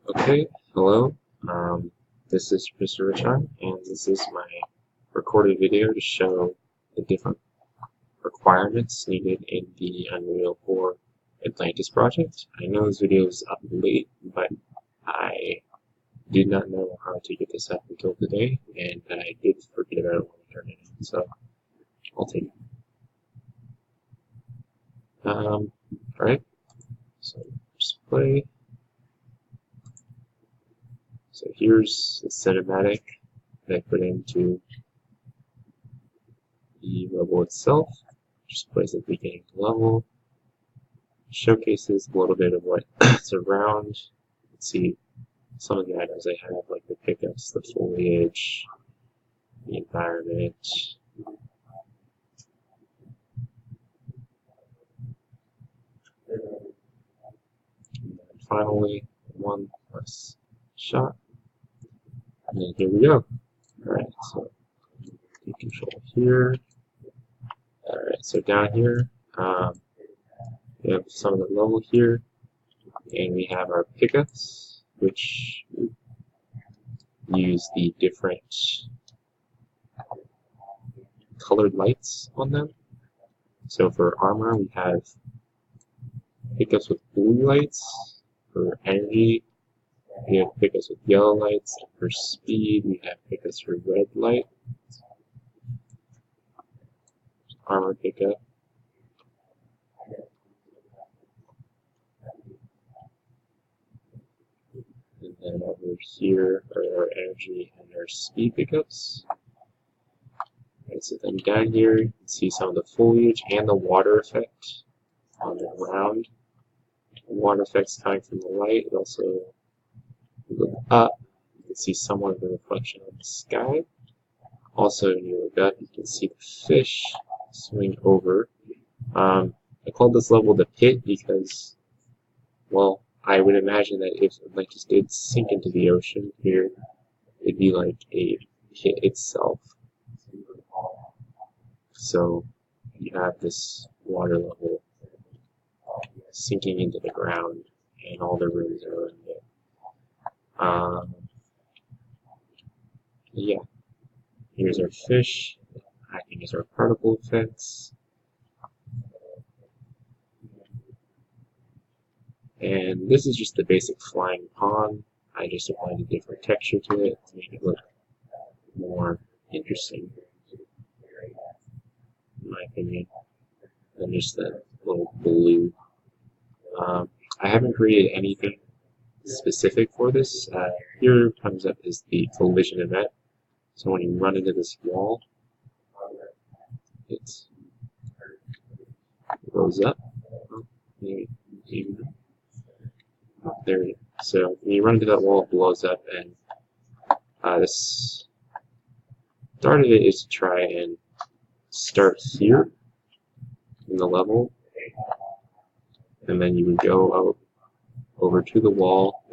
Okay, hello. This is Mr. Richard, and this is my recorded video to show the different requirements needed in the Unreal 4 Atlantis project. I know this video is up late, but I did not know how to get this up until today, and I did forget about it when I turned it in, so I'll take it. Alright, so just play. So here's the cinematic that I put into the level itself. Just plays at the beginning of the level. Showcases a little bit of what's around. You can see some of the items I have, like the pickups, the foliage, the environment. And then finally, one less shot. And then here we go. Alright, so take control here. Alright, so down here, we have some of the level here, and we have our pickups, which use the different colored lights on them. So for armor, we have pickups with blue lights. For energy, we have pickups with yellow lights. For speed, we have pickups for red light. Armor pickup. And then over here are our energy and our speed pickups. Right, so then down here, you can see some of the foliage and the water effect on the ground. The water effect's coming from the light. It also, if you look up, you can see somewhat of a reflection on the sky. Also, when you look up, you can see the fish swing over. I called this level the pit because, well, I would imagine that if Atlantis did sink into the ocean here, it'd be like a pit itself. So you have this water level sinking into the ground, and all the rooms are around it. Yeah, here's our fish acting as our particle effects. And this is just the basic flying pond. I just applied a different texture to it to make it look more interesting, in my opinion, than just that little blue. I haven't created anything specific for this. Here comes up is the collision event. So when you run into this wall, it goes up. Maybe there. So when you run into that wall, it blows up, and this start of it is to try and start here in the level, and then you would go out over to the wall,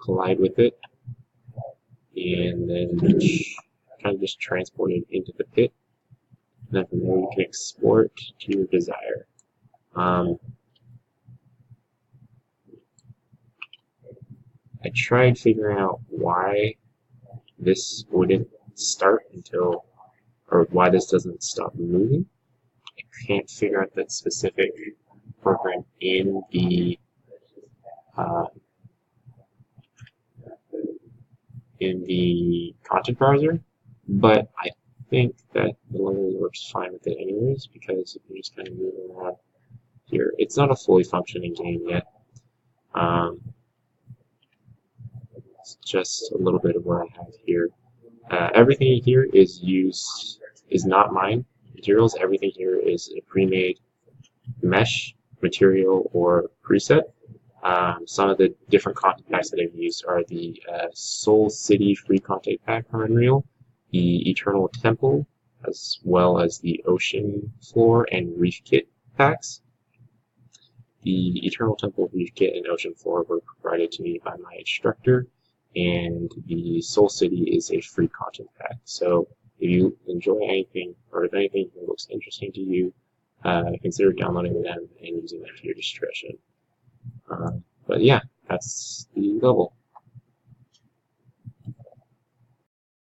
collide with it, and then kind of just transport it into the pit. And then from there you can export to your desire. I tried figuring out why this wouldn't start until, or why this doesn't stop moving. I can't figure out that specific program in the content browser, but I think that the level works fine with it anyways, because if you just kind of move around here, it's not a fully functioning game yet. It's just a little bit of what I have here. Everything here is not mine materials. Everything here is a pre-made mesh material or preset. Some of the different content packs that I've used are the Soul City free content pack from Unreal, the Eternal Temple, as well as the Ocean Floor and Reef Kit packs. The Eternal Temple, Reef Kit, and Ocean Floor were provided to me by my instructor, and the Soul City is a free content pack. So if you enjoy anything, or if anything looks interesting to you, consider downloading them and using them to your discretion. But yeah, that's the level.